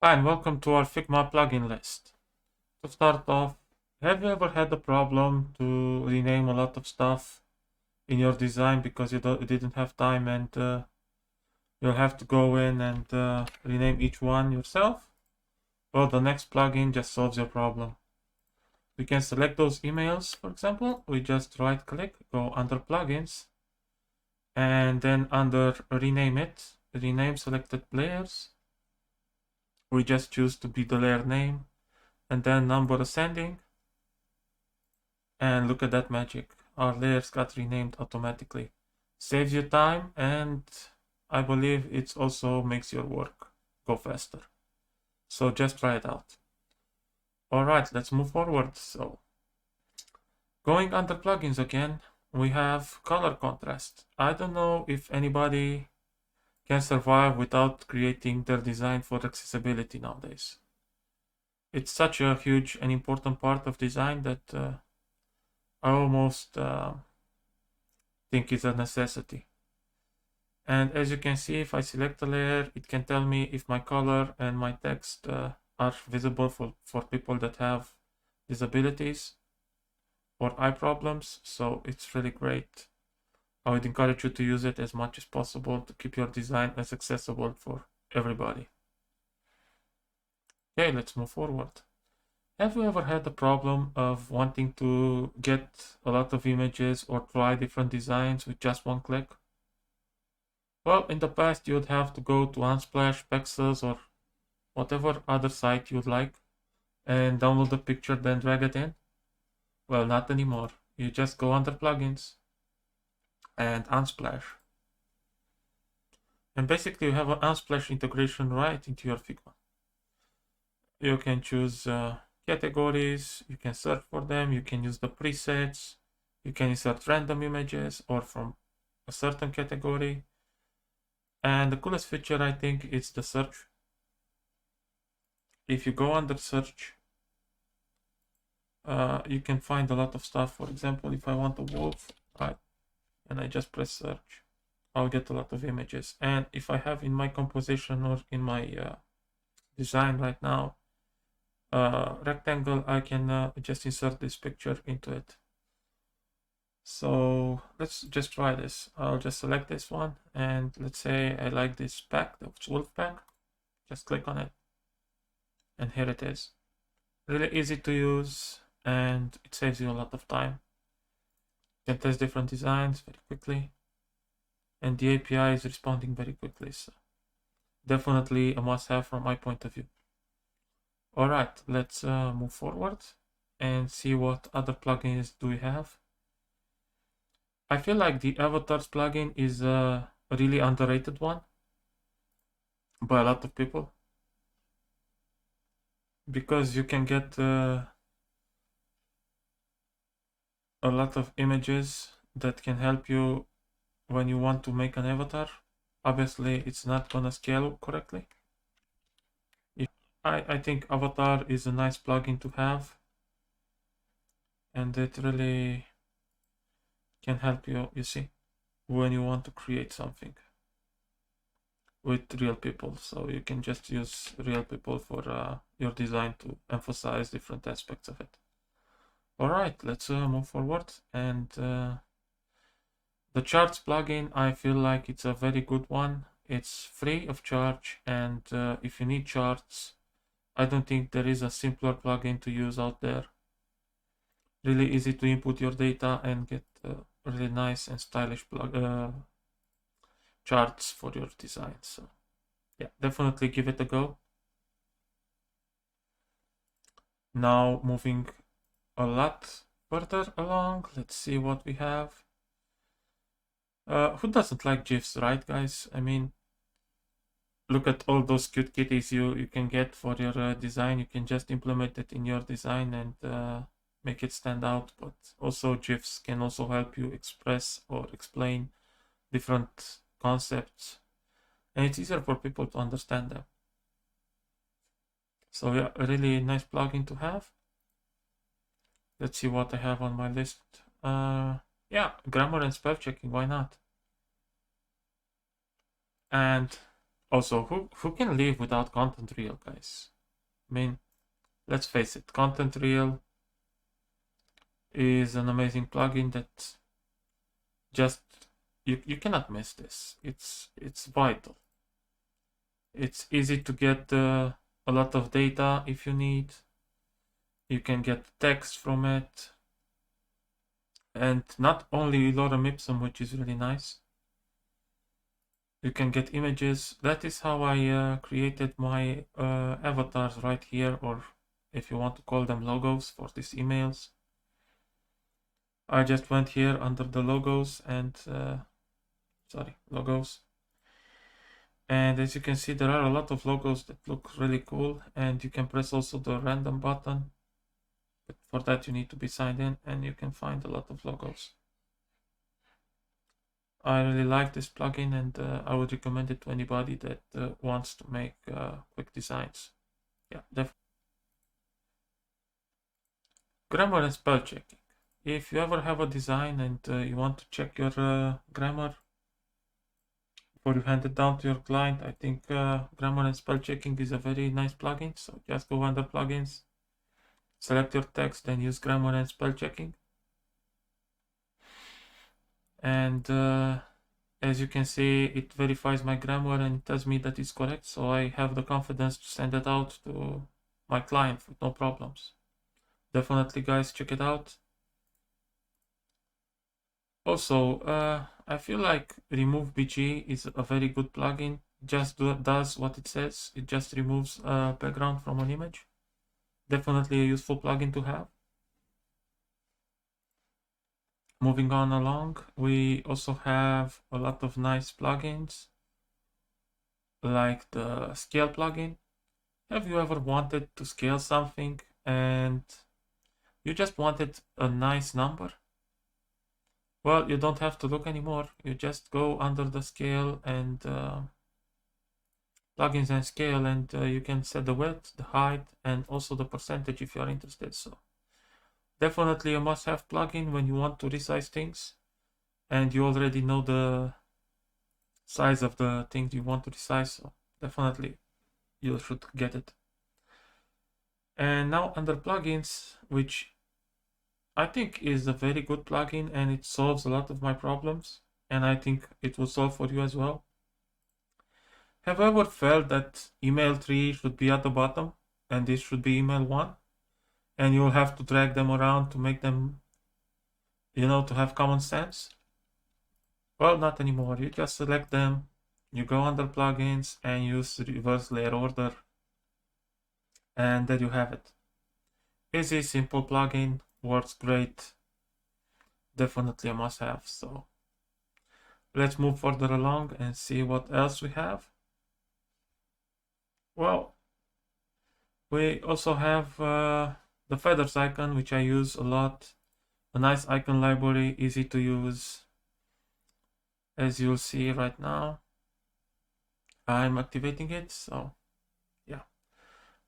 Hi and welcome to our Figma plugin list. To start off, have you ever had the problem to rename a lot of stuff in your design because you didn't have time and you'll have to go in and rename each one yourself? Well, the next plugin just solves your problem. We can select those emails, for example. We just right click, go under plugins, and then under rename selected layers. We just choose to be the layer name and then number ascending. And look at that magic. Our layers got renamed automatically. Saves you time, and I believe it also makes your work go faster. So just try it out. Alright, let's move forward. So going under plugins again, we have color contrast. I don't know if anybody can survive without creating their design for accessibility nowadays. It's such a huge and important part of design that I almost think it's a necessity. And as you can see, if I select a layer, it can tell me if my color and my text are visible for people that have disabilities or eye problems. So it's really great. I would encourage you to use it as much as possible to keep your design as accessible for everybody. Okay, let's move forward. Have you ever had the problem of wanting to get a lot of images or try different designs with just one click? Well, in the past, you'd have to go to Unsplash, Pexels, or whatever other site you'd like and download the picture, then drag it in. Well, not anymore. You just go under plugins and Unsplash. And basically, you have an Unsplash integration right into your Figma. You can choose categories, you can search for them, you can use the presets, you can insert random images or from a certain category. And the coolest feature, I think, is the search. If you go under search, you can find a lot of stuff. For example, if I want a wolf, right, and I just press search, I'll get a lot of images. And if I have in my composition or in my design right now rectangle, I can just insert this picture into it. So let's just try this. I'll just select this one, and let's say I like this pack, the wolf pack. Just click on it, and here it is. Really easy to use, and it saves you a lot of time. You can test different designs very quickly, and the API is responding very quickly, so definitely a must-have from my point of view. All right, let's move forward and see what other plugins do we have. I feel like the avatars plugin is a really underrated one by a lot of people, because you can get a lot of images that can help you when you want to make an avatar. Obviously, it's not gonna scale correctly. I think avatar is a nice plugin to have, and it really can help you, you see, when you want to create something with real people. So you can just use real people for your design to emphasize different aspects of it. All right, let's move forward. And the charts plugin, I feel like it's a very good one. It's free of charge, and if you need charts, I don't think there is a simpler plugin to use out there. Really easy to input your data and get really nice and stylish charts for your design. So yeah, definitely give it a go. Now moving a lot further along, let's see what we have. Who doesn't like Gifs, right, guys? I mean, look at all those cute kitties you can get for your design. You can just implement it in your design and make it stand out. But also GIFs can also help you express or explain different concepts, and it's easier for people to understand them. So yeah, a really nice plugin to have. Let's see what I have on my list. Yeah, grammar and spell checking, why not? And Also, who can live without content reel, guys? I mean, let's face it, content reel is an amazing plugin that just you cannot miss this. It's vital. It's easy to get a lot of data if you need. You can get text from it, and not only lorem ipsum, which is really nice. You can get images. That is how I created my avatars right here, or if you want to call them logos for these emails. I just went here under the logos and logos. And as you can see, there are a lot of logos that look really cool, and you can press also the random button. But for that you need to be signed in, and you can find a lot of logos. I really like this plugin, and I would recommend it to anybody that wants to make quick designs. Yeah, definitely. Grammar and spell checking. If you ever have a design and you want to check your grammar before you hand it down to your client, I think grammar and spell checking is a very nice plugin. So just go under plugins, select your text, and use grammar and spell checking. And as you can see, it verifies my grammar and it tells me that it's correct, so I have the confidence to send it out to my client with no problems. Definitely, guys, check it out. Also, I feel like Removebg is a very good plugin. Just does what it says. It just removes background from an image. Definitely a useful plugin to have. Moving on along, we also have a lot of nice plugins, like the scale plugin. Have you ever wanted to scale something and you just wanted a nice number? Well, you don't have to look anymore. You just go under the scale and plugins and scale, and you can set the width, the height, and also the percentage if you are interested. So definitely a must-have plugin when you want to resize things and you already know the size of the things you want to resize. So definitely you should get it. And now under plugins, which I think is a very good plugin and it solves a lot of my problems, and I think it will solve for you as well. Have you ever felt that email 3 should be at the bottom and this should be email 1? And you'll have to drag them around to make them, to have common sense? Well, not anymore. You just select them, you go under plugins and use reverse layer order, and there you have it. Easy, simple plugin, works great. Definitely a must-have. So let's move further along and see what else we have. Well, we also have the feathers icon, which I use a lot. A nice icon library, easy to use. As you'll see right now, I'm activating it. So yeah,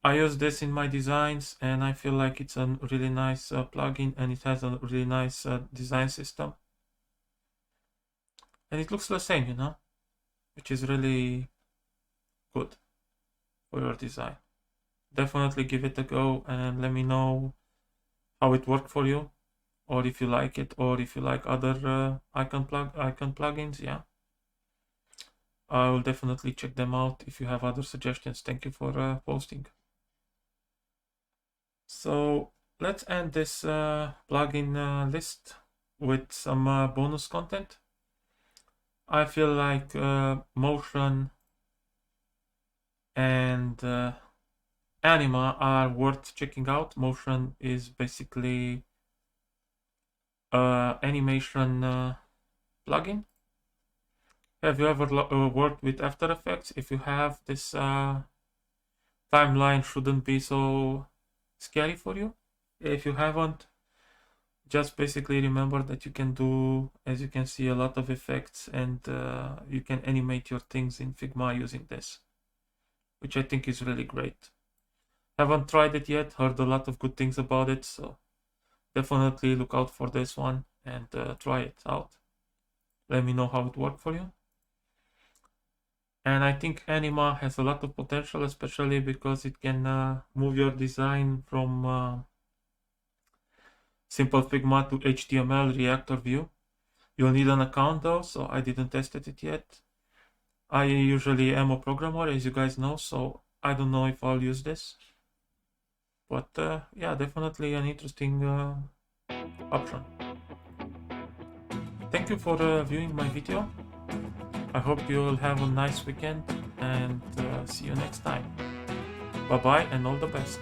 I use this in my designs and I feel like it's a really nice plugin, and it has a really nice design system. And it looks the same, which is really good for your design. Definitely give it a go and let me know how it worked for you, or if you like it, or if you like other icon plugins. Yeah, I will definitely check them out. If you have other suggestions, thank you for posting. So let's end this plugin list with some bonus content. I feel like motion and anima are worth checking out. Motion is basically animation plugin. Have you ever worked with After Effects? If you have, this timeline shouldn't be so scary for you. If you haven't, just basically remember that you can do, as you can see, a lot of effects, and you can animate your things in Figma using this, which I think is really great. Haven't tried it yet, heard a lot of good things about it, so definitely look out for this one and try it out. Let me know how it worked for you. And I think Anima has a lot of potential, especially because it can move your design from simple Figma to HTML, React, or Vue. You'll need an account though, so I didn't test it yet. I usually am a programmer, as you guys know, so I don't know if I'll use this. But yeah, definitely an interesting option. Thank you for viewing my video. I hope you'll have a nice weekend and see you next time. Bye bye and all the best.